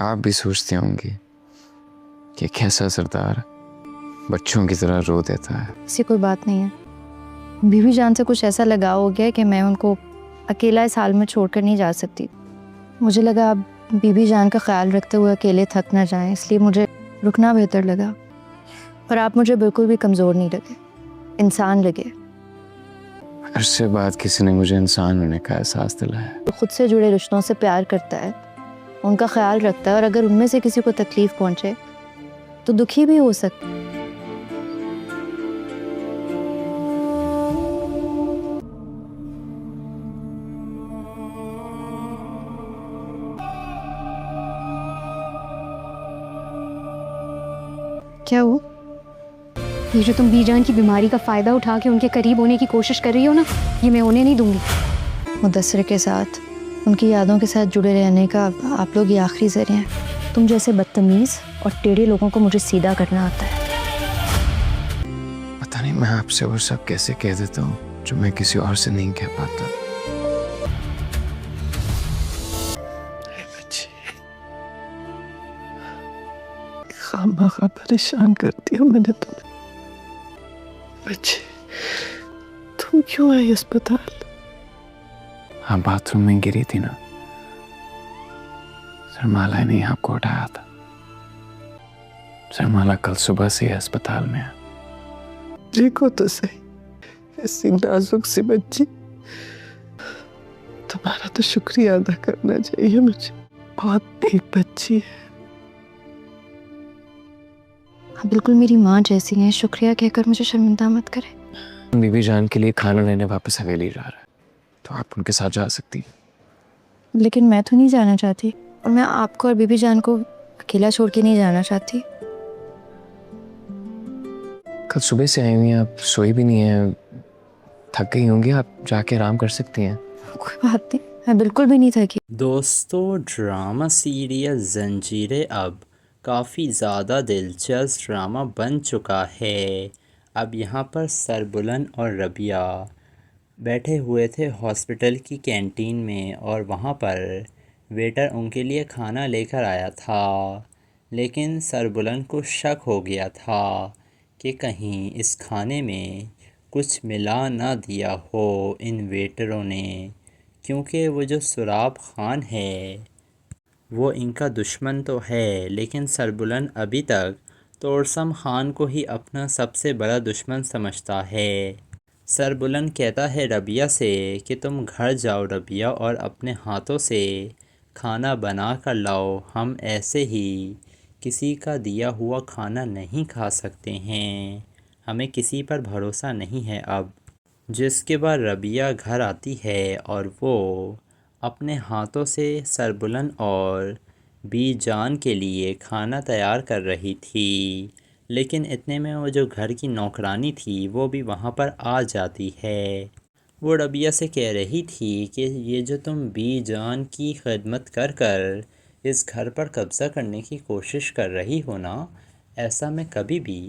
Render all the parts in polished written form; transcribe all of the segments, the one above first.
आप भी सोचती होंगी कि कैसा सरदार बच्चों की तरह रो देता है। ऐसी कोई बात नहीं है। बीवी जान से कुछ ऐसा लगाव हो गया कि मैं उनको अकेला इस हाल में छोड़कर नहीं जा सकती। मुझे लगा आप बीवी जान का ख्याल रखते हुए अकेले थक ना जाएं, इसलिए मुझे रुकना बेहतर लगा। पर आप मुझे बिल्कुल भी कमज़ोर नहीं लगे, इंसान लगे। अरसे बाद किसी ने मुझे इंसान होने का एहसास दिलाया। तो खुद से जुड़े रिश्तों से प्यार करता है, उनका ख्याल रखता है, और अगर उनमें से किसी को तकलीफ पहुंचे तो दुखी भी हो सकता है। क्या हुआ? ये जो तुम बीजान की बीमारी का फ़ायदा उठा के उनके करीब होने की कोशिश कर रही हो ना, ये मैं होने नहीं दूंगी। मुदस्सिर के साथ, उनकी यादों के साथ जुड़े रहने का आप लोग ये आखिरी ज़रिया हैं। तुम जैसे बदतमीज़ और टेढ़े लोगों को मुझे सीधा करना आता है। पता नहीं मैं आपसे वो सब कैसे कह देता हूँ जो मैं किसी और से नहीं कह पाता। खामखा परेशान कर दिया मैंने तुम्हें। बच्चे, तुम क्यों आई अस्पताल? आप बाथरूम में गिरी थी ना, सरमाला ने आपको उठाया था। सरमाला कल सुबह से अस्पताल में है। देखो तो सही, ऐसी नाजुक सी बच्ची, तुम्हारा तो शुक्रिया अदा करना चाहिए मुझे। बहुत नेक बच्ची है। आप बिल्कुल मेरी माँ जैसी हैं, शुक्रिया कहकर मुझे शर्मिंदा मत करें। बीवी जान के लिए खाना लेने वापस हवेली जा रहा है, तो आप उनके साथ जा सकती हैं। लेकिन मैं तो नहीं जाना चाहती, और मैं आपको और बीबी जान को अकेला छोड़ के नहीं जाना चाहती। कल सुबह से आई हुई हैं, आप सोई भी नहीं है, थक गई होंगी, आप जाके आराम कर सकती हैं। कोई बात नहीं, मैं बिल्कुल भी नहीं थकी। दोस्तों, ड्रामा सीरियल जंजीरें अब काफ़ी ज़्यादा दिलचस्प ड्रामा बन चुका है। अब यहाँ पर सरबुलन और रबिया बैठे हुए थे हॉस्पिटल की कैंटीन में, और वहाँ पर वेटर उनके लिए खाना लेकर आया था। लेकिन सरबुलन को शक हो गया था कि कहीं इस खाने में कुछ मिला ना दिया हो इन वेटरों ने, क्योंकि वो जो सुराब खान है वो इनका दुश्मन तो है, लेकिन सरबुलन अभी तक तोरसम खान को ही अपना सबसे बड़ा दुश्मन समझता है। सरबुलन कहता है रबिया से कि तुम घर जाओ रबिया, और अपने हाथों से खाना बना कर लाओ। हम ऐसे ही किसी का दिया हुआ खाना नहीं खा सकते हैं, हमें किसी पर भरोसा नहीं है अब। जिसके बाद रबिया घर आती है और वो अपने हाथों से सरबुलन और बीजान के लिए खाना तैयार कर रही थी। लेकिन इतने में वो जो घर की नौकरानी थी वो भी वहाँ पर आ जाती है। वो रबिया से कह रही थी कि ये जो तुम बीजान की खिदमत कर कर इस घर पर कब्ज़ा करने की कोशिश कर रही हो ना, ऐसा मैं कभी भी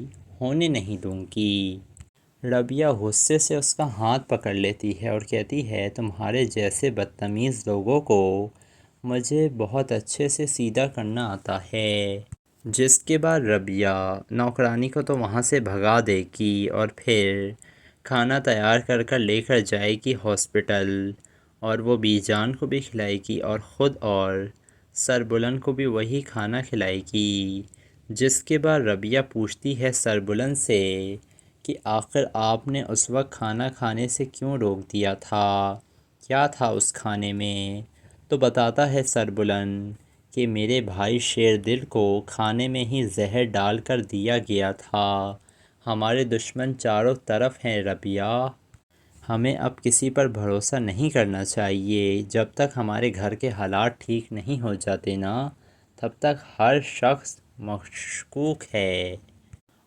होने नहीं दूँगी। रबिया गुस्से से उसका हाथ पकड़ लेती है और कहती है तुम्हारे जैसे बदतमीज़ लोगों को मुझे बहुत अच्छे से सीधा करना आता है। जिसके बाद रबिया नौकरानी को तो वहाँ से भगा देगी और फिर खाना तैयार कर कर लेकर जाएगी हॉस्पिटल, और वो बीजान को भी खिलाएगी और ख़ुद और सरबुलन को भी वही खाना खिलाएगी। जिसके बाद रबिया पूछती है सरबुलन से कि आखिर आपने उस वक्त खाना खाने से क्यों रोक दिया था, क्या था उस खाने में? तो बताता है सरबुलन कि मेरे भाई शेरदिल को खाने में ही जहर डाल कर दिया गया था। हमारे दुश्मन चारों तरफ हैं रबिया, हमें अब किसी पर भरोसा नहीं करना चाहिए। जब तक हमारे घर के हालात ठीक नहीं हो जाते ना, तब तक हर शख्स मशकूक है,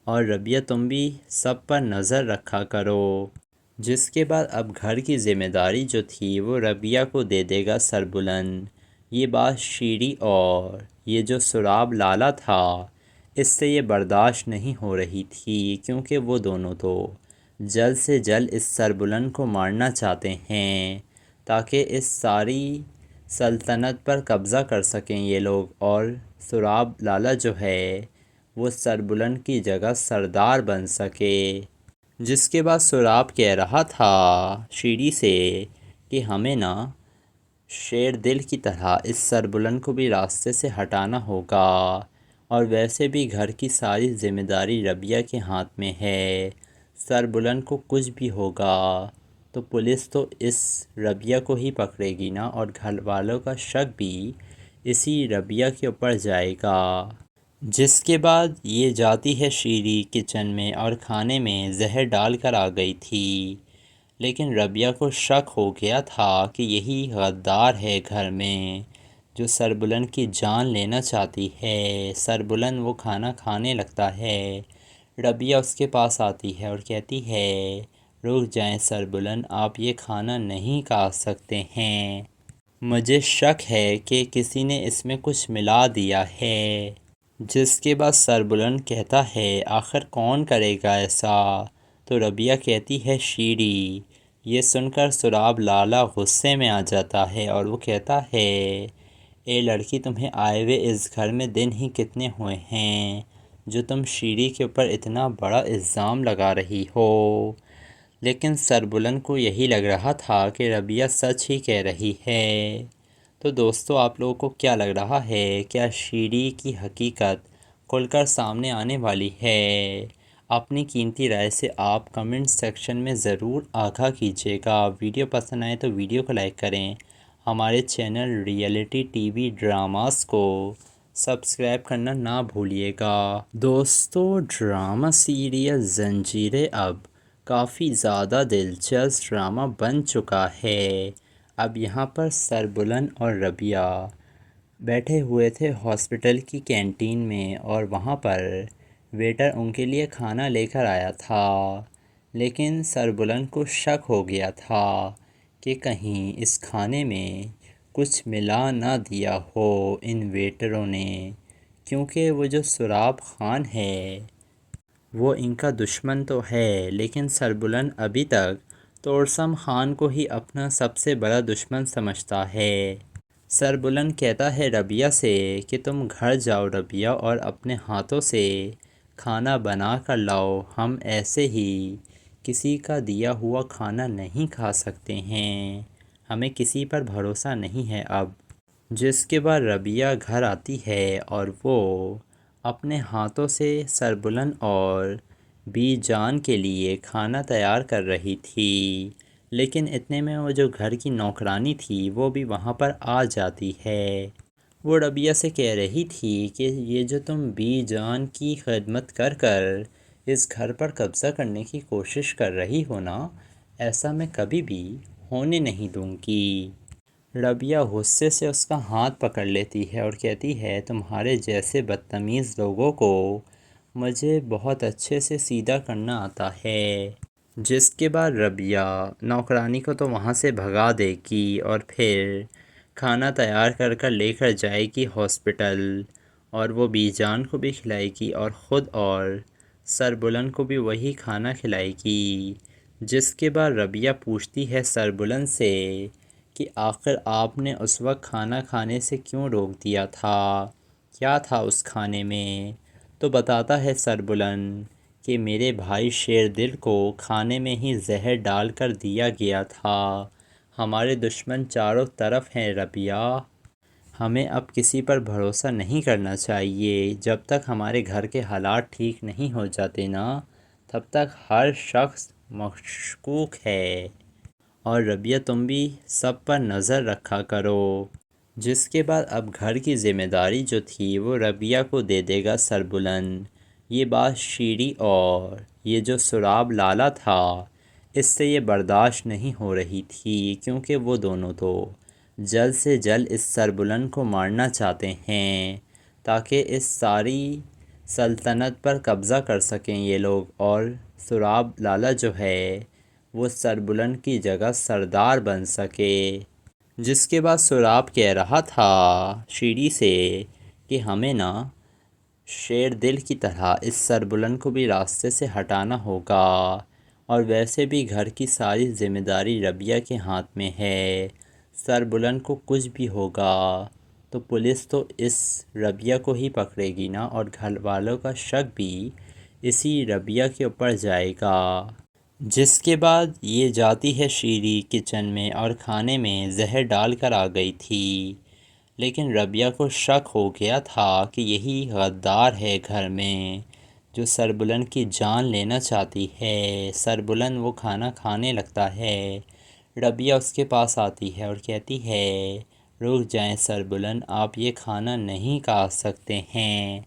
और रबिया तुम भी सब पर नज़र रखा करो। जिसके बाद अब घर की ज़िम्मेदारी जो थी वो रबिया को दे देगा सरबुलन। ये बात शीरी और ये जो सुराब लाला था, इससे ये बर्दाश्त नहीं हो रही थी, क्योंकि वो दोनों तो जल्द से जल्द इस सरबुलन को मारना चाहते हैं ताकि इस सारी सल्तनत पर कब्ज़ा कर सकें ये लोग और सुराब लाला जो है वो सरबुलंद की जगह सरदार बन सके। जिसके बाद सुराब कह रहा था शीरी से कि हमें ना शेर दिल की तरह इस सरबुलंद को भी रास्ते से हटाना होगा, और वैसे भी घर की सारी जिम्मेदारी रबिया के हाथ में है। सरबुलंद को कुछ भी होगा तो पुलिस तो इस रबिया को ही पकड़ेगी ना, और घर वालों का शक भी इसी रबिया के ऊपर जाएगा। जिसके बाद ये जाती है शीरी किचन में और खाने में जहर डाल कर आ गई थी, लेकिन रबिया को शक हो गया था कि यही गद्दार है घर में जो सरबुलंद की जान लेना चाहती है। सरबुलंद वो खाना खाने लगता है, रबिया उसके पास आती है और कहती है रुक जाएं सरबुलंद, आप ये खाना नहीं खा सकते हैं, मुझे शक है कि किसी ने इसमें कुछ मिला दिया है। जिसके बाद सरबुलंद कहता है आखिर कौन करेगा ऐसा, तो रबिया कहती है शीरी। ये सुनकर सुराब लाला गुस्से में आ जाता है और वो कहता है ए लड़की, तुम्हें आए हुए इस घर में दिन ही कितने हुए हैं जो तुम शीरी के ऊपर इतना बड़ा इल्ज़ाम लगा रही हो। लेकिन सरबुलंद को यही लग रहा था कि रबिया सच ही कह रही है। तो दोस्तों, आप लोगों को क्या लग रहा है, क्या शीरी की हकीकत खुलकर सामने आने वाली है? अपनी कीमती राय से आप कमेंट सेक्शन में ज़रूर आगाह कीजिएगा। वीडियो पसंद आए तो वीडियो को लाइक करें। हमारे चैनल रियलिटी टीवी ड्रामास को सब्सक्राइब करना ना भूलिएगा। दोस्तों, ड्रामा सीरियल जंजीरें अब काफ़ी ज़्यादा दिलचस्प ड्रामा बन चुका है। अब यहाँ पर सरबुलंद और रबिया बैठे हुए थे हॉस्पिटल की कैंटीन में, और वहाँ पर वेटर उनके लिए खाना लेकर आया था। लेकिन सरबुलंद को शक हो गया था कि कहीं इस खाने में कुछ मिला ना दिया हो इन वेटरों ने, क्योंकि वो जो सुराब खान है वो इनका दुश्मन तो है, लेकिन सरबुलंद अभी तक तोरसम खान को ही अपना सबसे बड़ा दुश्मन समझता है। सरबुलंद कहता है रबिया से कि तुम घर जाओ रबिया और अपने हाथों से खाना बना कर लाओ, हम ऐसे ही किसी का दिया हुआ खाना नहीं खा सकते हैं, हमें किसी पर भरोसा नहीं है अब। जिसके बाद रबिया घर आती है और वो अपने हाथों से सरबुलंद और बीजान के लिए खाना तैयार कर रही थी। लेकिन इतने में वो जो घर की नौकरानी थी वो भी वहाँ पर आ जाती है। वो रबिया से कह रही थी कि ये जो तुम बीजान की खिदमत कर कर इस घर पर कब्ज़ा करने की कोशिश कर रही हो ना, ऐसा मैं कभी भी होने नहीं दूँगी। रबिया गुस्से से उसका हाथ पकड़ लेती है और कहती है तुम्हारे जैसे बदतमीज़ लोगों को मुझे बहुत अच्छे से सीधा करना आता है। जिसके बाद रबिया नौकरानी को तो वहाँ से भगा देगी और फिर खाना तैयार कर कर लेकर जाएगी हॉस्पिटल, और वो बीजान को भी खिलाएगी और ख़ुद और सरबुलंद को भी वही खाना खिलाएगी। जिसके बाद रबिया पूछती है सरबुलंद से कि आखिर आपने उस वक्त खाना खाने से क्यों रोक दिया था, क्या था उस खाने में? तो बताता है सरबुलंद कि मेरे भाई शेरदिल को खाने में ही जहर डाल कर दिया गया था। हमारे दुश्मन चारों तरफ हैं रबिया, हमें अब किसी पर भरोसा नहीं करना चाहिए। जब तक हमारे घर के हालात ठीक नहीं हो जाते ना, तब तक हर शख्स मशकूक है, और रबिया तुम भी सब पर नज़र रखा करो। जिसके बाद अब घर की ज़िम्मेदारी जो थी वो रबिया को दे देगा सरबुलंद। ये बात शीरी और ये जो सुराब लाला था इससे ये बर्दाश्त नहीं हो रही थी, क्योंकि वो दोनों तो जल्द से जल्द इस सरबुलंद को मारना चाहते हैं ताकि इस सारी सल्तनत पर कब्ज़ा कर सकें ये लोग, और सुराब लाला जो है वो सरबुलंद की जगह सरदार बन सके। जिसके बाद सुराब कह रहा था शीरी से कि हमें ना शेर दिल की तरह इस सरबुलंद को भी रास्ते से हटाना होगा, और वैसे भी घर की सारी जिम्मेदारी रबिया के हाथ में है। सरबुलंद को कुछ भी होगा तो पुलिस तो इस रबिया को ही पकड़ेगी ना, और घर वालों का शक भी इसी रबिया के ऊपर जाएगा। जिसके बाद ये जाती है शीरी किचन में और खाने में जहर डाल कर आ गई थी। लेकिन रबिया को शक हो गया था कि यही गद्दार है घर में जो सरबुलंद की जान लेना चाहती है। सरबुलंद वो खाना खाने लगता है। रबिया उसके पास आती है और कहती है, रुक जाएं सरबुलंद, आप ये खाना नहीं खा सकते हैं,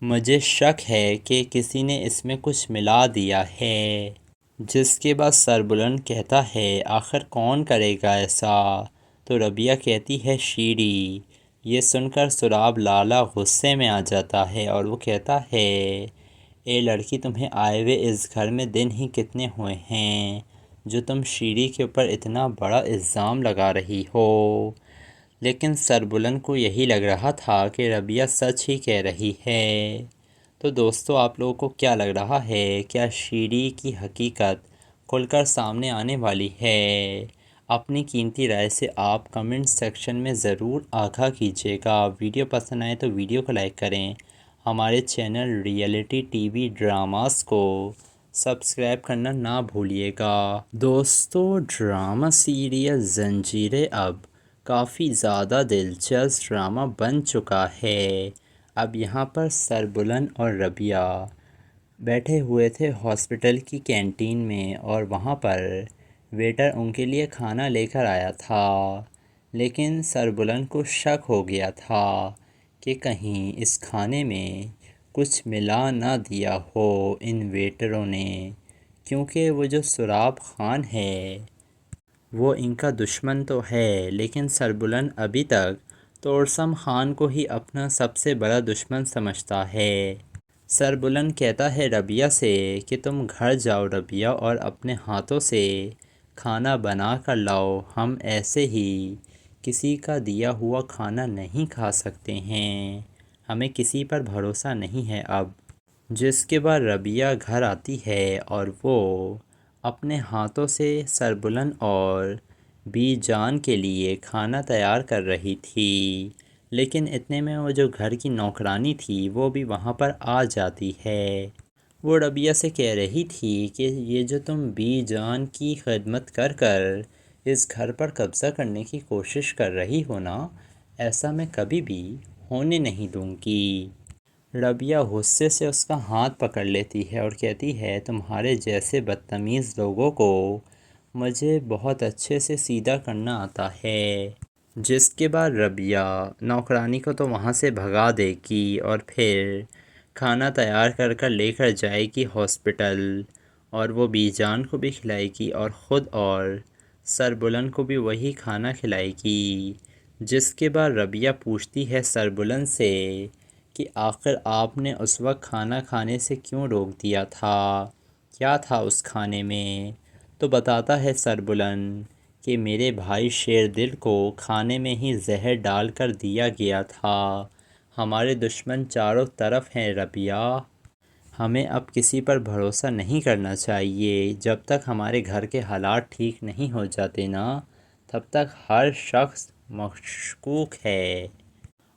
मुझे शक है कि किसी ने इसमें कुछ मिला दिया है। जिसके बाद सरबुलंद कहता है, आखिर कौन करेगा ऐसा? तो रबिया कहती है, शीरी। ये सुनकर सुराब लाला गुस्से में आ जाता है और वो कहता है, ए लड़की, तुम्हें आए हुए इस घर में दिन ही कितने हुए हैं जो तुम शीरी के ऊपर इतना बड़ा इल्ज़ाम लगा रही हो। लेकिन सरबुलंद को यही लग रहा था कि रबिया सच ही कह रही है। तो दोस्तों, आप लोगों को क्या लग रहा है, क्या शीरी की हकीकत खुलकर सामने आने वाली है? अपनी कीमती राय से आप कमेंट सेक्शन में ज़रूर आगाह कीजिएगा। वीडियो पसंद आए तो वीडियो को लाइक करें। हमारे चैनल रियलिटी टीवी ड्रामास को सब्सक्राइब करना ना भूलिएगा। दोस्तों, ड्रामा सीरियल जंजीरें अब काफ़ी ज़्यादा दिलचस्प ड्रामा बन चुका है। अब यहाँ पर सरबुलंद और रबिया बैठे हुए थे हॉस्पिटल की कैंटीन में और वहाँ पर वेटर उनके लिए खाना लेकर आया था। लेकिन सरबुलंद को शक हो गया था कि कहीं इस खाने में कुछ मिला ना दिया हो इन वेटरों ने, क्योंकि वो जो सुराब खान है वो इनका दुश्मन तो है, लेकिन सरबुलंद अभी तक तोरसम खान को ही अपना सबसे बड़ा दुश्मन समझता है। सरबुलंद कहता है रबिया से कि तुम घर जाओ रबिया और अपने हाथों से खाना बना कर लाओ, हम ऐसे ही किसी का दिया हुआ खाना नहीं खा सकते हैं, हमें किसी पर भरोसा नहीं है अब। जिसके बाद रबिया घर आती है और वो अपने हाथों से सरबुलंद और बीजान के लिए खाना तैयार कर रही थी। लेकिन इतने में वो जो घर की नौकरानी थी वो भी वहाँ पर आ जाती है। वो रबिया से कह रही थी कि ये जो तुम बीजान की खिदमत कर कर इस घर पर कब्ज़ा करने की कोशिश कर रही हो ना, ऐसा मैं कभी भी होने नहीं दूंगी। रबिया गुस्से से उसका हाथ पकड़ लेती है और कहती है, तुम्हारे जैसे बदतमीज़ लोगों को मुझे बहुत अच्छे से सीधा करना आता है। जिसके बाद रबिया नौकरानी को तो वहाँ से भगा देगी और फिर खाना तैयार कर कर लेकर जाएगी हॉस्पिटल, और वो बीजान को भी खिलाएगी और ख़ुद और सरबुलंद को भी वही खाना खिलाएगी। जिसके बाद रबिया पूछती है सरबुलंद से कि आखिर आपने उस वक्त खाना खाने से क्यों रोक दिया था, क्या था उस खाने में? तो बताता है सरबुलंद कि मेरे भाई शेरदिल को खाने में ही जहर डालकर दिया गया था। हमारे दुश्मन चारों तरफ हैं रबिया, हमें अब किसी पर भरोसा नहीं करना चाहिए। जब तक हमारे घर के हालात ठीक नहीं हो जाते ना, तब तक हर शख्स मशकूक है।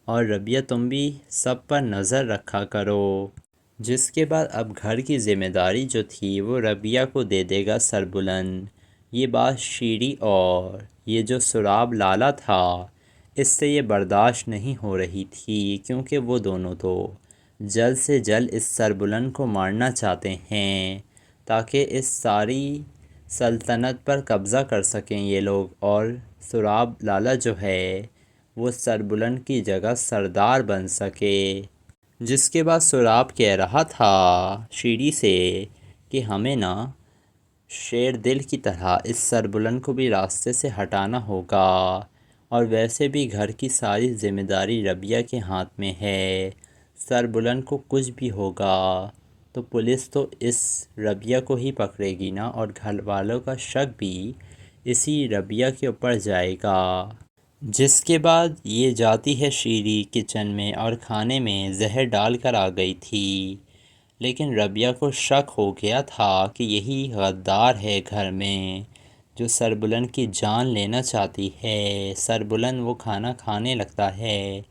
और रबिया, तुम भी सब पर नज़र रखा करो। जिसके बाद अब घर की ज़िम्मेदारी जो थी वो रबिया को दे देगा सरबुलंद। ये बात शीरी और ये जो सुराब लाला था, इससे ये बर्दाश्त नहीं हो रही थी, क्योंकि वो दोनों तो जल्द से जल्द इस सरबुलंद को मारना चाहते हैं ताकि इस सारी सल्तनत पर कब्ज़ा कर सकें ये लोग, और सुराब लाला जो है वो सरबुलंद की जगह सरदार बन सके। जिसके बाद सुराब कह रहा था शीरी से कि हमें ना शेर दिल की तरह इस सरबुलंद को भी रास्ते से हटाना होगा, और वैसे भी घर की सारी ज़िम्मेदारी रबिया के हाथ में है। सरबुलंद को कुछ भी होगा तो पुलिस तो इस रबिया को ही पकड़ेगी ना, और घर वालों का शक भी इसी रबिया के ऊपर जाएगा। जिसके बाद ये जाती है शीरी किचन में और खाने में जहर डाल कर आ गई थी। लेकिन रबिया को शक हो गया था कि यही गद्दार है घर में जो सरबुलंद की जान लेना चाहती है। सरबुलंद वो खाना खाने लगता है।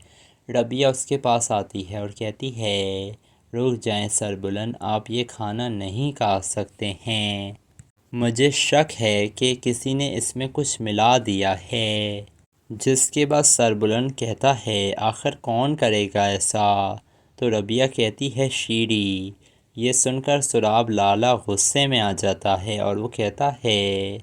रबिया उसके पास आती है और कहती है, रुक जाएं सरबुलंद, आप ये खाना नहीं खा सकते हैं। मुझे शक है कि किसी ने इसमें कुछ मिला दिया है। जिसके बाद सरबुलंद कहता है, आखिर कौन करेगा ऐसा? तो रबिया कहती है, शीरी। ये सुनकर सुराब लाला गुस्से में आ जाता है और वो कहता है,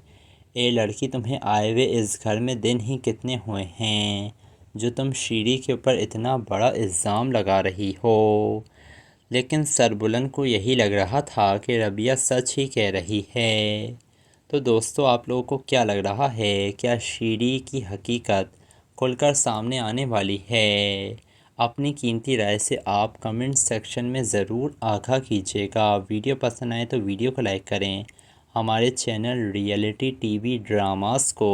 ए लड़की, तुम्हें आए हुए इस घर में दिन ही कितने हुए हैं जो तुम शीरी के ऊपर इतना बड़ा इल्ज़ाम लगा रही हो। लेकिन सरबुलंद को यही लग रहा था कि रबिया सच ही कह रही है। तो दोस्तों, आप लोगों को क्या लग रहा है, क्या शीरी की हकीकत खुलकर सामने आने वाली है? अपनी कीमती राय से आप कमेंट सेक्शन में ज़रूर आगाह कीजिएगा। वीडियो पसंद आए तो वीडियो को लाइक करें। हमारे चैनल रियलिटी टीवी ड्रामास को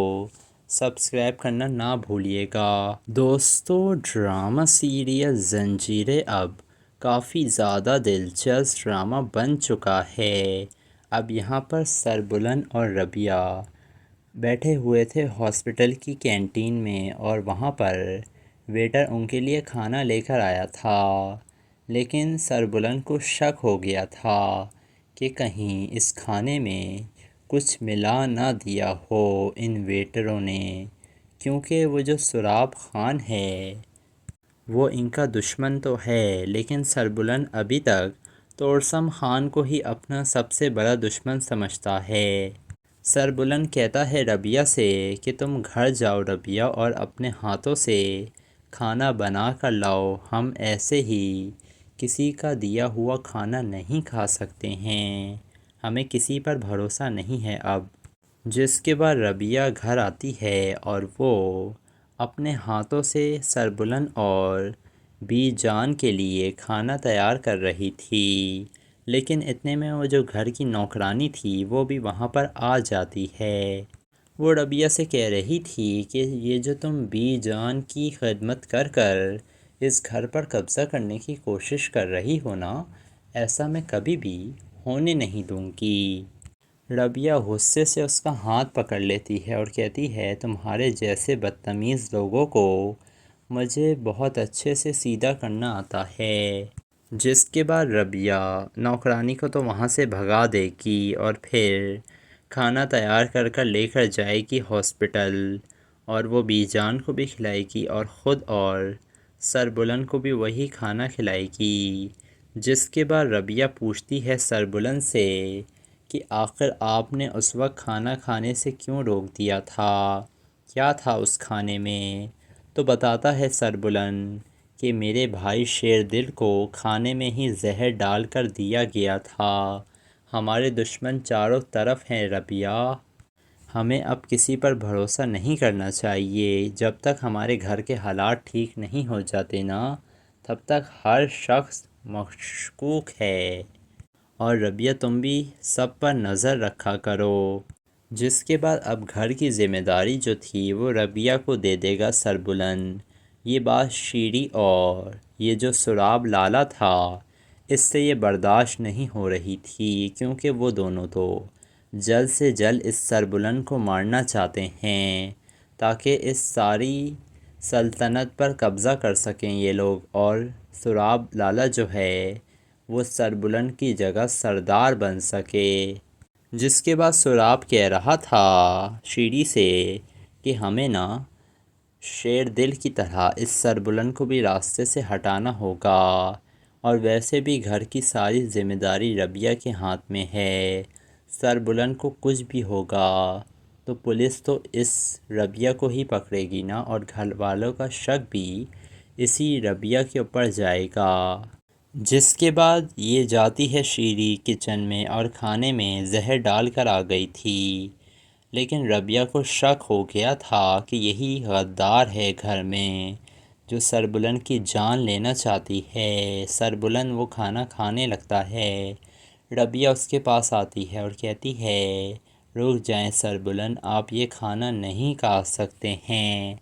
सब्सक्राइब करना ना भूलिएगा। दोस्तों, ड्रामा सीरियल ज़ंजीरें अब काफ़ी ज़्यादा दिलचस्प ड्रामा बन चुका है। अब यहाँ पर सरबुलंद और रबिया बैठे हुए थे हॉस्पिटल की कैंटीन में और वहाँ पर वेटर उनके लिए खाना लेकर आया था। लेकिन सरबुलंद को शक हो गया था कि कहीं इस खाने में कुछ मिला ना दिया हो इन वेटरों ने, क्योंकि वो जो सुराब खान है वो इनका दुश्मन तो है, लेकिन सरबुलंद अभी तक तोरसम खान को ही अपना सबसे बड़ा दुश्मन समझता है। सरबुलंद कहता है रबिया से कि तुम घर जाओ रबिया और अपने हाथों से खाना बना कर लाओ। हम ऐसे ही किसी का दिया हुआ खाना नहीं खा सकते हैं। हमें किसी पर भरोसा नहीं है अब। जिसके बाद रबिया घर आती है और वो अपने हाथों से सरबुलंद और बीजान के लिए खाना तैयार कर रही थी। लेकिन इतने में वो जो घर की नौकरानी थी वो भी वहाँ पर आ जाती है। वो रबिया से कह रही थी कि ये जो तुम बीजान की खिदमत कर कर इस घर पर कब्ज़ा करने की कोशिश कर रही हो ना, ऐसा मैं कभी भी होने नहीं दूंगी। रबिया गुस्से से उसका हाथ पकड़ लेती है और कहती है, तुम्हारे जैसे बदतमीज़ लोगों को मुझे बहुत अच्छे से सीधा करना आता है। जिसके बाद रबिया नौकरानी को तो वहाँ से भगा देगी और फिर खाना तैयार कर कर लेकर जाएगी हॉस्पिटल, और वो बीजान को भी खिलाएगी और ख़ुद और सरबुलंद को भी वही खाना खिलाएगी। जिसके बाद रबिया पूछती है सरबुलंद से कि आखिर आपने उस वक्त खाना खाने से क्यों रोक दिया था, क्या था उस खाने में? तो बताता है सरबुलंद कि मेरे भाई शेरदिल को खाने में ही जहर डाल कर दिया गया था। हमारे दुश्मन चारों तरफ हैं रबिया। हमें अब किसी पर भरोसा नहीं करना चाहिए। जब तक हमारे घर के हालात ठीक नहीं हो जाते ना, तब तक हर शख्स मशकूक है। और रबिया, तुम भी सब पर नज़र रखा करो। जिसके बाद अब घर की ज़िम्मेदारी जो थी वो रबिया को दे देगा सरबुलंद। ये बात शीरी और ये जो सुराब लाला था, इससे ये बर्दाश्त नहीं हो रही थी, क्योंकि वो दोनों तो जल्द से जल्द इस सरबुलंद को मारना चाहते हैं ताकि इस सारी सल्तनत पर कब्ज़ा कर सकें ये लोग। और सुराब लाला जो है वो सरबुलंद की जगह सरदार बन सके। जिसके बाद सुराब कह रहा था शीरी से कि हमें ना शेर दिल की तरह इस सरबुलंद को भी रास्ते से हटाना होगा, और वैसे भी घर की सारी ज़िम्मेदारी रबिया के हाथ में है। सरबुलंद को कुछ भी होगा तो पुलिस तो इस रबिया को ही पकड़ेगी ना, और घर वालों का शक भी इसी रबिया के ऊपर जाएगा। जिसके बाद ये जाती है शीरी किचन में और खाने में जहर डाल कर आ गई थी। लेकिन रबिया को शक हो गया था कि यही गद्दार है घर में जो सरबुलंद की जान लेना चाहती है। सरबुलंद वो खाना खाने लगता है। रबिया उसके पास आती है और कहती है, रुक जाएं सरबुलंद, आप ये खाना नहीं खा सकते हैं।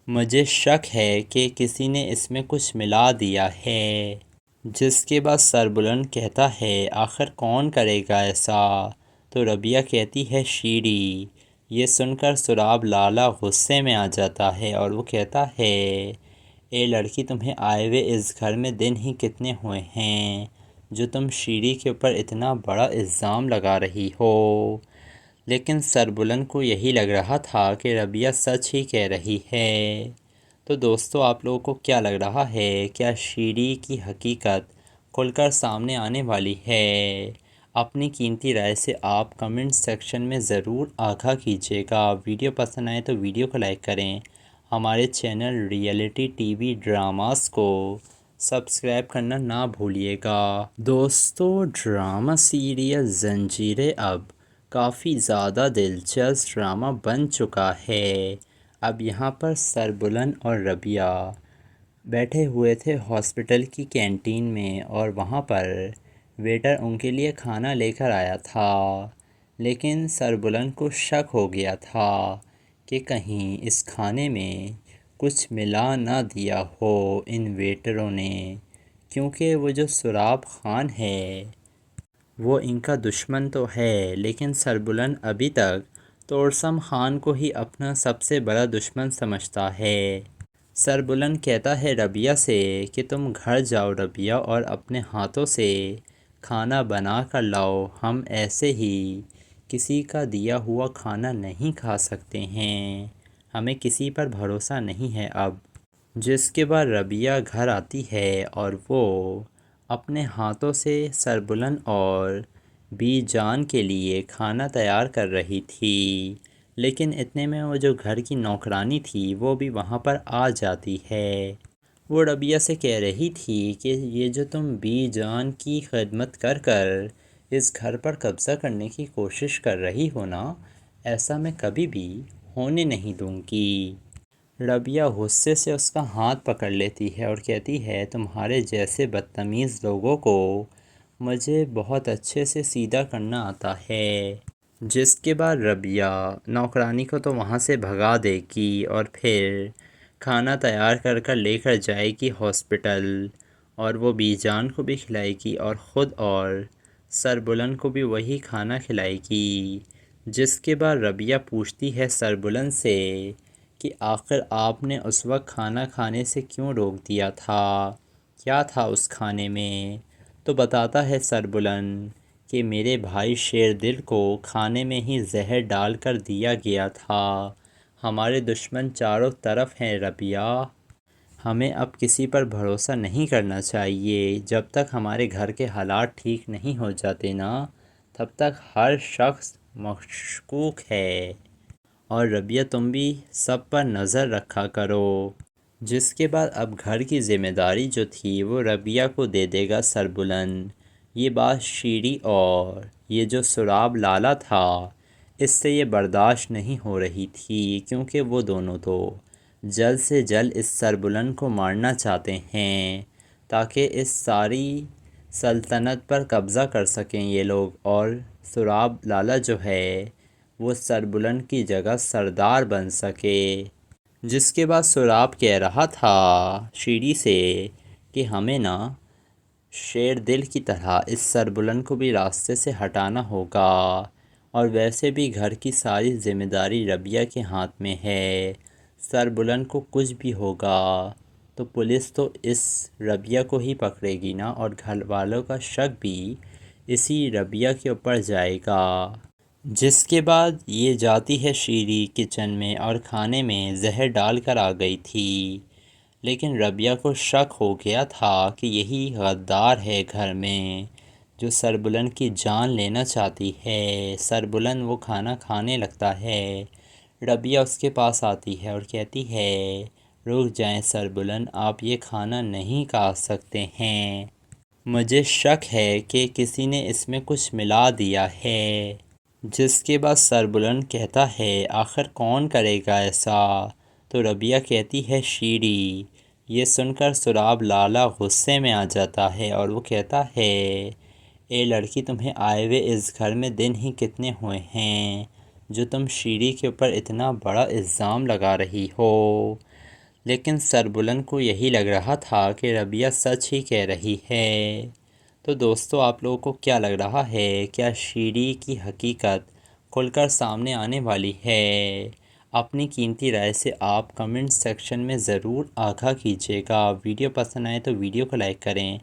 मुझे शक है कि किसी ने इसमें कुछ मिला दिया है। जिसके बाद सरबुलंद कहता है, आखिर कौन करेगा ऐसा? तो रबिया कहती है, शीरी। یہ سن کر سراب لالا غصے میں آ جاتا ہے اور وہ کہتا ہے اے لڑکی تمہیں آئے ہوئے اس گھر میں دن ہی کتنے ہوئے ہیں جو تم شیری کے اوپر اتنا بڑا الزام لگا رہی ہو۔ لیکن سربلند کو یہی لگ رہا تھا کہ ربیہ سچ ہی کہہ رہی ہے۔ تو دوستو آپ لوگوں کو کیا لگ رہا ہے، کیا شیری کی حقیقت کھل کر سامنے آنے والی ہے؟ اپنی قیمتی رائے سے آپ کمنٹ سیکشن میں ضرور آگاہ کیجیے گا۔ ویڈیو پسند آئے تو ویڈیو کو لائک کریں، ہمارے channel reality T V dramas کو سبسکرائب کرنا نہ بھولیے گا۔ دوستو ڈرامہ سیریل زنجیریں اب کافی زیادہ دلچسپ ڈرامہ بن چکا ہے۔ اب یہاں پر سربلند اور ربیہ بیٹھے ہوئے تھے ہاسپٹل کی کینٹین میں اور وہاں پر ویٹر ان کے لیے کھانا لے کر آیا تھا، لیکن سربلند کو شک ہو گیا تھا کہ کہیں اس کھانے میں کچھ ملا نہ دیا ہو ان ویٹروں نے، کیونکہ وہ جو سراب خان ہے وہ ان کا دشمن تو ہے، لیکن سربلند ابھی تک توڑسم خان کو ہی اپنا سب سے بڑا دشمن سمجھتا ہے۔ سربلند کہتا ہے ربیہ سے کہ تم گھر جاؤ ربیہ اور اپنے ہاتھوں سے کھانا بنا کر لاؤ، ہم ایسے ہی کسی کا دیا ہوا کھانا نہیں کھا سکتے ہیں، ہمیں کسی پر بھروسہ نہیں ہے اب۔ جس کے بعد ربیہ گھر آتی ہے اور وہ اپنے ہاتھوں سے سربلند اور بی جان کے لیے کھانا تیار کر رہی تھی، لیکن اتنے میں وہ جو گھر کی نوکرانی تھی وہ بھی وہاں پر آ جاتی ہے۔ وہ ربیہ سے کہہ رہی تھی کہ یہ جو تم بی جان کی خدمت کر کر اس گھر پر قبضہ کرنے کی کوشش کر رہی ہو نا، ایسا میں کبھی بھی ہونے نہیں دوں گی۔ ربیہ غصے سے اس کا ہاتھ پکڑ لیتی ہے اور کہتی ہے تمہارے جیسے بدتمیز لوگوں کو مجھے بہت اچھے سے سیدھا کرنا آتا ہے۔ جس کے بعد ربیہ نوکرانی کو تو وہاں سے بھگا دے گی اور پھر کھانا تیار کر کر لے کر جائے گی ہاسپٹل، اور وہ بی جان کو بھی کھلائے گی اور خود اور سربلند کو بھی وہی کھانا کھلائے گی۔ جس کے بعد ربیہ پوچھتی ہے سربلند سے کہ آخر آپ نے اس وقت کھانا کھانے سے کیوں روک دیا تھا، کیا تھا اس کھانے میں؟ تو بتاتا ہے سربلند کہ میرے بھائی شیر دل کو کھانے میں ہی زہر ڈال کر دیا گیا تھا، ہمارے دشمن چاروں طرف ہیں ربیہ، ہمیں اب کسی پر بھروسہ نہیں کرنا چاہیے، جب تک ہمارے گھر کے حالات ٹھیک نہیں ہو جاتے نا تب تک ہر شخص مشکوک ہے، اور ربیہ تم بھی سب پر نظر رکھا کرو۔ جس کے بعد اب گھر کی ذمہ داری جو تھی وہ ربیہ کو دے دے گا سربلند۔ یہ بات شیری اور یہ جو سراب لالا تھا اس سے یہ برداشت نہیں ہو رہی تھی، کیونکہ وہ دونوں تو جلد سے جلد اس سربلند کو مارنا چاہتے ہیں تاکہ اس ساری سلطنت پر قبضہ کر سکیں یہ لوگ، اور سراب لالا جو ہے وہ سربلند کی جگہ سردار بن سکے۔ جس کے بعد سراب کہہ رہا تھا شیری سے کہ ہمیں نا شیر دل کی طرح اس سربلند کو بھی راستے سے ہٹانا ہوگا، اور ویسے بھی گھر کی ساری ذمہ داری ربیہ کے ہاتھ میں ہے، سربلند کو کچھ بھی ہوگا تو پولیس تو اس ربیہ کو ہی پکڑے گی نا، اور گھر والوں کا شک بھی اسی ربیہ کے اوپر جائے گا۔ جس کے بعد یہ جاتی ہے شیری کچن میں اور کھانے میں زہر ڈال کر آ گئی تھی، لیکن ربیہ کو شک ہو گیا تھا کہ یہی غدار ہے گھر میں جو سربلند کی جان لینا چاہتی ہے۔ سربلند وہ کھانا کھانے لگتا ہے، ربیہ اس کے پاس آتی ہے اور کہتی ہے رک جائیں سربلند، آپ یہ کھانا نہیں کھا سکتے ہیں، مجھے شک ہے کہ کسی نے اس میں کچھ ملا دیا ہے۔ جس کے بعد سربلند کہتا ہے آخر کون کرے گا ایسا؟ تو ربیہ کہتی ہے شیری۔ یہ سن کر سراب لالا غصے میں آ جاتا ہے اور وہ کہتا ہے اے لڑکی تمہیں آئے ہوئے اس گھر میں دن ہی کتنے ہوئے ہیں جو تم شیری کے اوپر اتنا بڑا الزام لگا رہی ہو؟ لیکن سربلند کو یہی لگ رہا تھا کہ ربیہ سچ ہی کہہ رہی ہے۔ تو دوستو آپ لوگوں کو کیا لگ رہا ہے، کیا شیری کی حقیقت کھل کر سامنے آنے والی ہے۔ اپنی قیمتی رائے سے آپ کمنٹ سیکشن میں ضرور آگاہ کیجیے گا۔ ویڈیو پسند آئے تو ویڈیو کو لائک کریں۔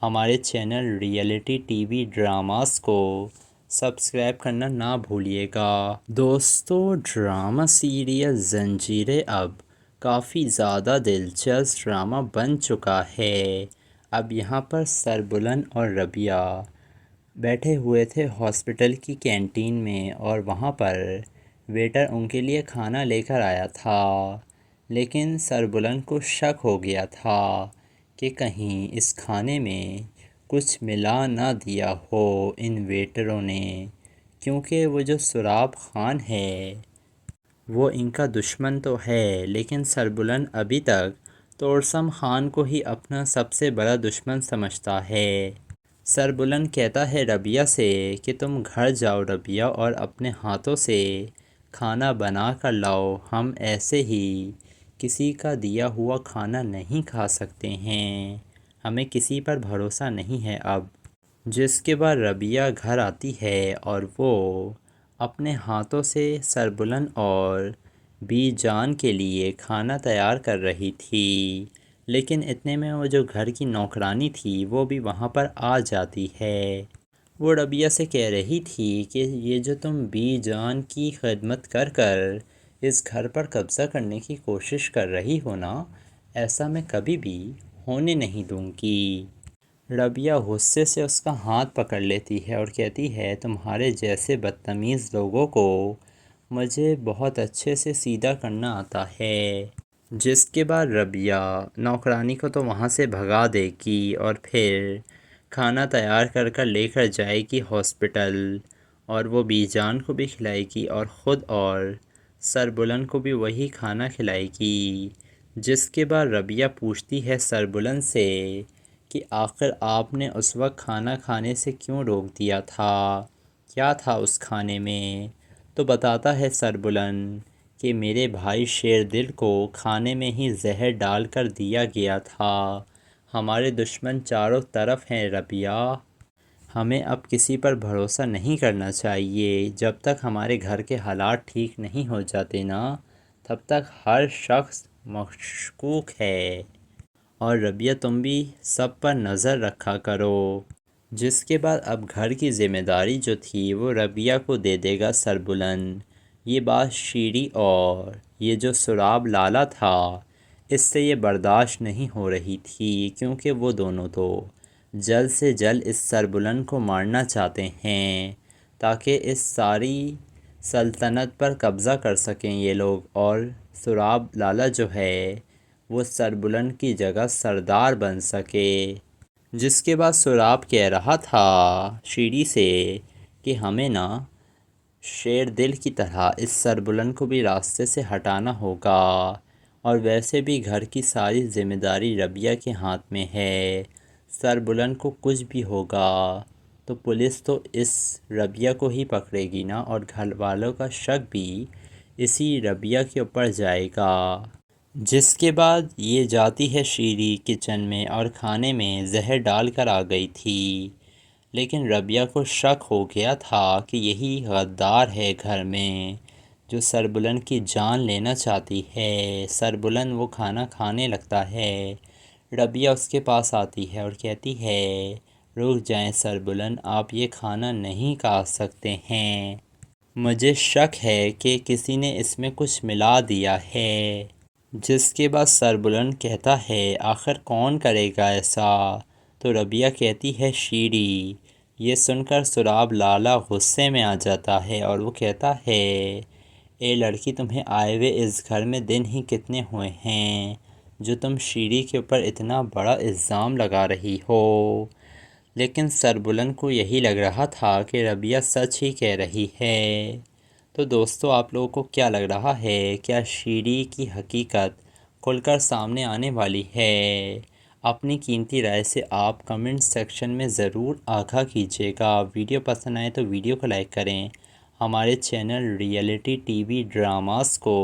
ہمارے channel reality T V dramas کو سبسکرائب کرنا نہ بھولیے گا۔ دوستو، ڈرامہ سیریل زنجیریں اب کافی زیادہ دلچسپ ڈرامہ بن چکا ہے۔ اب یہاں پر سربلند اور ربیہ بیٹھے ہوئے تھے ہاسپٹل کی کینٹین میں، اور وہاں پر ویٹر ان کے لیے کھانا لے کر آیا تھا، لیکن سربلند کو شک ہو گیا تھا کہ کہیں اس کھانے میں کچھ ملا نہ دیا ہو ان ویٹروں نے، کیونکہ وہ جو سراب خان ہے وہ ان کا دشمن تو ہے، لیکن سربلند ابھی تک توڑسم خان کو ہی اپنا سب سے بڑا دشمن سمجھتا ہے۔ سربلند کہتا ہے ربیہ سے کہ تم گھر جاؤ ربیہ، اور اپنے ہاتھوں سے کھانا بنا کر لاؤ، ہم ایسے ہی کسی کا دیا ہوا کھانا نہیں کھا سکتے ہیں، ہمیں کسی پر بھروسہ نہیں ہے اب۔ جس کے بعد ربیہ گھر آتی ہے اور وہ اپنے ہاتھوں سے سربلند اور بی جان کے لیے کھانا تیار کر رہی تھی، لیکن اتنے میں وہ جو گھر کی نوکرانی تھی وہ بھی وہاں پر آ جاتی ہے۔ وہ ربیہ سے کہہ رہی تھی کہ یہ جو تم بی جان کی خدمت کر کر اس گھر پر قبضہ کرنے کی کوشش کر رہی ہو نا، ایسا میں کبھی بھی ہونے نہیں دوں گی۔ ربیہ غصے سے اس کا ہاتھ پکڑ لیتی ہے اور کہتی ہے تمہارے جیسے بدتمیز لوگوں کو مجھے بہت اچھے سے سیدھا کرنا آتا ہے۔ جس کے بعد ربیہ نوکرانی کو تو وہاں سے بھگا دے گی اور پھر کھانا تیار کر کر لے کر جائے گی ہاسپٹل، اور وہ بی جان کو بھی کھلائے گی اور خود اور سربلند کو بھی وہی کھانا کھلائے گی۔ جس کے بعد ربیہ پوچھتی ہے سربلند سے کہ آخر آپ نے اس وقت کھانا کھانے سے کیوں روک دیا تھا، کیا تھا اس کھانے میں؟ تو بتاتا ہے سربلند کہ میرے بھائی شیر دل کو کھانے میں ہی زہر ڈال کر دیا گیا تھا، ہمارے دشمن چاروں طرف ہیں ربیہ، ہمیں اب کسی پر بھروسہ نہیں کرنا چاہیے، جب تک ہمارے گھر کے حالات ٹھیک نہیں ہو جاتے نا تب تک ہر شخص مشکوک ہے، اور ربیہ تم بھی سب پر نظر رکھا کرو۔ جس کے بعد اب گھر کی ذمہ داری جو تھی وہ ربیہ کو دے دے گا سربلند۔ یہ بات شیری اور یہ جو سراب لالا تھا اس سے یہ برداشت نہیں ہو رہی تھی، کیونکہ وہ دونوں تو جلد سے جلد اس سربلند کو مارنا چاہتے ہیں تاکہ اس ساری سلطنت پر قبضہ کر سکیں یہ لوگ، اور سراب لالا جو ہے وہ سربلند کی جگہ سردار بن سکے۔ جس کے بعد سراب کہہ رہا تھا شیری سے کہ ہمیں نا شیر دل کی طرح اس سربلند کو بھی راستے سے ہٹانا ہوگا، اور ویسے بھی گھر کی ساری ذمہ داری ربیہ کے ہاتھ میں ہے، سربلند کو کچھ بھی ہوگا تو پولیس تو اس ربیہ کو ہی پکڑے گی نا، اور گھر والوں کا شک بھی اسی ربیہ کے اوپر جائے گا۔ جس کے بعد یہ جاتی ہے شیری کچن میں اور کھانے میں زہر ڈال کر آ گئی تھی، لیکن ربیہ کو شک ہو گیا تھا کہ یہی غدار ہے گھر میں جو سربلند کی جان لینا چاہتی ہے۔ سربلند وہ کھانا کھانے لگتا ہے، ربیہ اس کے پاس آتی ہے اور کہتی ہے رک جائیں سربلند، آپ یہ کھانا نہیں کھا سکتے ہیں، مجھے شک ہے کہ کسی نے اس میں کچھ ملا دیا ہے۔ جس کے بعد سربلند کہتا ہے آخر کون کرے گا ایسا؟ تو ربیہ کہتی ہے شیری۔ یہ سن کر سراب لالا غصے میں آ جاتا ہے اور وہ کہتا ہے اے لڑکی، تمہیں آئے ہوئے اس گھر میں دن ہی کتنے ہوئے ہیں جو تم شیری کے اوپر اتنا بڑا الزام لگا رہی ہو؟ لیکن سربلند کو یہی لگ رہا تھا کہ ربیہ سچ ہی کہہ رہی ہے۔ تو دوستو، آپ لوگوں کو کیا لگ رہا ہے، کیا شیری کی حقیقت کھل کر سامنے آنے والی ہے؟ اپنی قیمتی رائے سے آپ کمنٹ سیکشن میں ضرور آگاہ کیجیے گا۔ ویڈیو پسند آئے تو ویڈیو کو لائک کریں۔ ہمارے channel reality T V dramas کو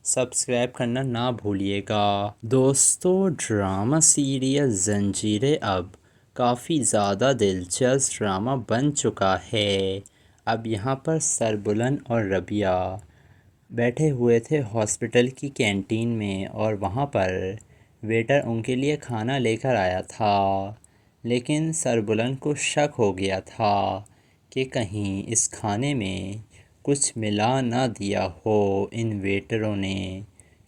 سبسکرائب کرنا نہ بھولیے گا۔ دوستو، ڈرامہ سیریل زنجیریں اب کافی زیادہ دلچسپ ڈرامہ بن چکا ہے۔ اب یہاں پر سربلند اور ربیہ بیٹھے ہوئے تھے ہاسپٹل کی کینٹین میں، اور وہاں پر ویٹر ان کے لیے کھانا لے کر آیا تھا، لیکن سربلند کو شک ہو گیا تھا کہ کہیں اس کھانے میں کچھ ملا نہ دیا ہو ان ویٹروں نے،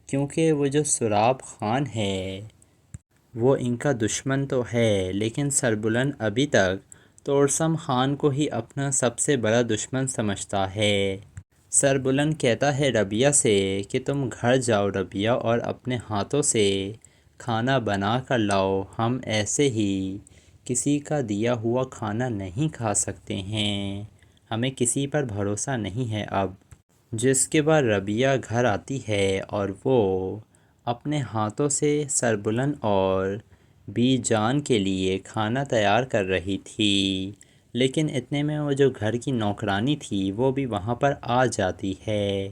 کیونکہ وہ جو سراب خان ہے وہ ان کا دشمن تو ہے، لیکن سربلند ابھی تک توڑسم خان کو ہی اپنا سب سے بڑا دشمن سمجھتا ہے۔ سربلند کہتا ہے ربیہ سے کہ تم گھر جاؤ ربیہ، اور اپنے ہاتھوں سے کھانا بنا کر لاؤ، ہم ایسے ہی کسی کا دیا ہوا کھانا نہیں کھا سکتے ہیں، ہمیں کسی پر بھروسہ نہیں ہے اب۔ جس کے بعد ربیہ گھر آتی ہے اور وہ اپنے ہاتھوں سے سربلند اور بی جان کے لیے کھانا تیار کر رہی تھی، لیکن اتنے میں وہ جو گھر کی نوکرانی تھی وہ بھی وہاں پر آ جاتی ہے۔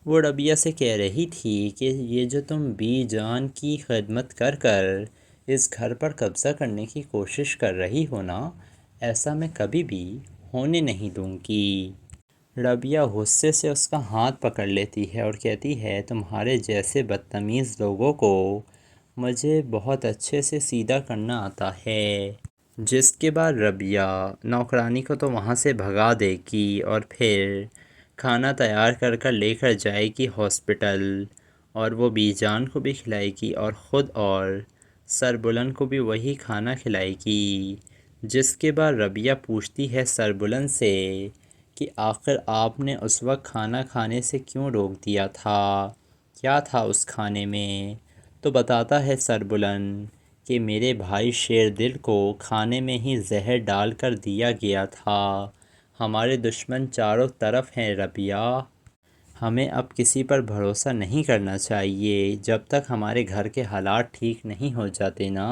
وہ ربیہ سے کہہ رہی تھی کہ یہ جو تم بی جان کی خدمت کر کر اس گھر پر قبضہ کرنے کی کوشش کر رہی ہو نا، ایسا میں کبھی بھی ہونے نہیں دوں گی۔ ربیہ غصے سے اس کا ہاتھ پکڑ لیتی ہے اور کہتی ہے تمہارے جیسے بدتمیز لوگوں کو مجھے بہت اچھے سے سیدھا کرنا آتا ہے۔ جس کے بعد ربیہ نوکرانی کو تو وہاں سے بھگا دے گی اور پھر کھانا تیار کر کر لے کر جائے گی ہاسپٹل، اور وہ بی جان کو بھی کھلائے گی اور خود اور سربلند کو بھی وہی کھانا کھلائے گی۔ جس کے بعد ربیہ پوچھتی ہے سربلند سے کہ آخر آپ نے اس وقت کھانا کھانے سے کیوں روک دیا تھا، کیا تھا اس کھانے میں؟ تو بتاتا ہے سربلند کہ میرے بھائی شیر دل کو کھانے میں ہی زہر ڈال کر دیا گیا تھا، ہمارے دشمن چاروں طرف ہیں ربیہ، ہمیں اب کسی پر بھروسہ نہیں کرنا چاہیے، جب تک ہمارے گھر کے حالات ٹھیک نہیں ہو جاتے نا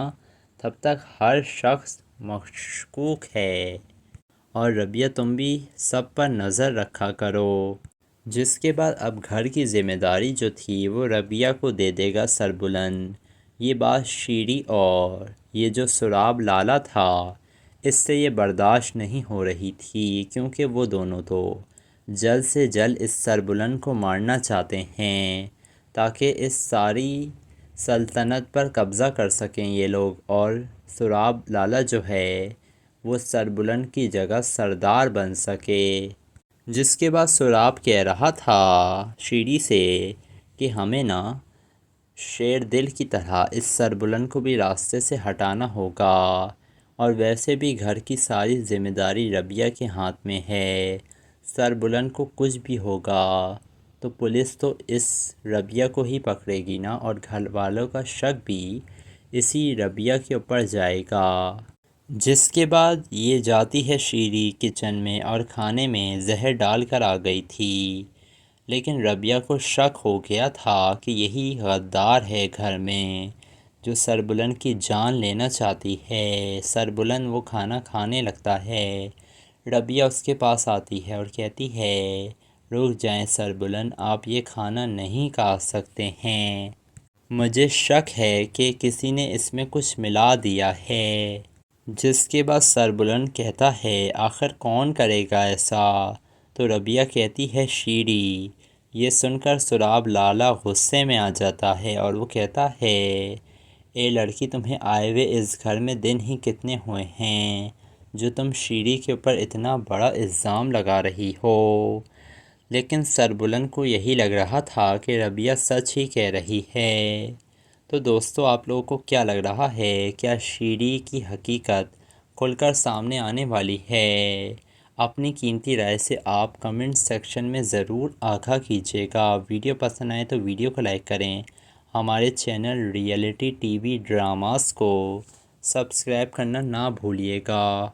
تب تک ہر شخص مشکوک ہے، اور ربیہ تم بھی سب پر نظر رکھا کرو۔ جس کے بعد اب گھر کی ذمہ داری جو تھی وہ ربیہ کو دے دے گا سربلند۔ یہ بات شیری اور یہ جو سراب لالا تھا اس سے یہ برداشت نہیں ہو رہی تھی، کیونکہ وہ دونوں تو جلد سے جلد اس سربلند کو مارنا چاہتے ہیں تاکہ اس ساری سلطنت پر قبضہ کر سکیں یہ لوگ، اور سراب لالا جو ہے وہ سربلند کی جگہ سردار بن سکے۔ جس کے بعد سراب کہہ رہا تھا شیری سے کہ ہمیں نا شیر دل کی طرح اس سربلند کو بھی راستے سے ہٹانا ہوگا، اور ویسے بھی گھر کی ساری ذمہ داری ربیہ کے ہاتھ میں ہے، سربلند کو کچھ بھی ہوگا تو پولیس تو اس ربیہ کو ہی پکڑے گی نا، اور گھر والوں کا شک بھی اسی ربیہ کے اوپر جائے گا۔ جس کے بعد یہ جاتی ہے شیری کچن میں اور کھانے میں زہر ڈال کر آ گئی تھی، لیکن ربیہ کو شک ہو گیا تھا کہ یہی غدار ہے گھر میں جو سربلند کی جان لینا چاہتی ہے۔ سربلند وہ کھانا کھانے لگتا ہے، ربیہ اس کے پاس آتی ہے اور کہتی ہے رک جائیں سربلند، آپ یہ کھانا نہیں کھا سکتے ہیں، مجھے شک ہے کہ کسی نے اس میں کچھ ملا دیا ہے۔ جس کے بعد سربلند کہتا ہے آخر کون کرے گا ایسا؟ تو ربیہ کہتی ہے شیری۔ یہ سن کر سراب لالا غصے میں آ جاتا ہے اور وہ کہتا ہے اے لڑکی، تمہیں آئے ہوئے اس گھر میں دن ہی کتنے ہوئے ہیں جو تم شیری کے اوپر اتنا بڑا الزام لگا رہی ہو؟ لیکن سربلند کو یہی لگ رہا تھا کہ ربیہ سچ ہی کہہ رہی ہے۔ تو دوستو آپ لوگوں کو کیا لگ رہا ہے، کیا شیری کی حقیقت کھل کر سامنے آنے والی ہے؟ اپنی قیمتی رائے سے آپ کمنٹ سیکشن میں ضرور آگاہ کیجیے گا۔ ویڈیو پسند آئے تو ویڈیو کو لائک کریں، ہمارے channel reality T V dramas کو سبسکرائب کرنا نہ بھولیے گا۔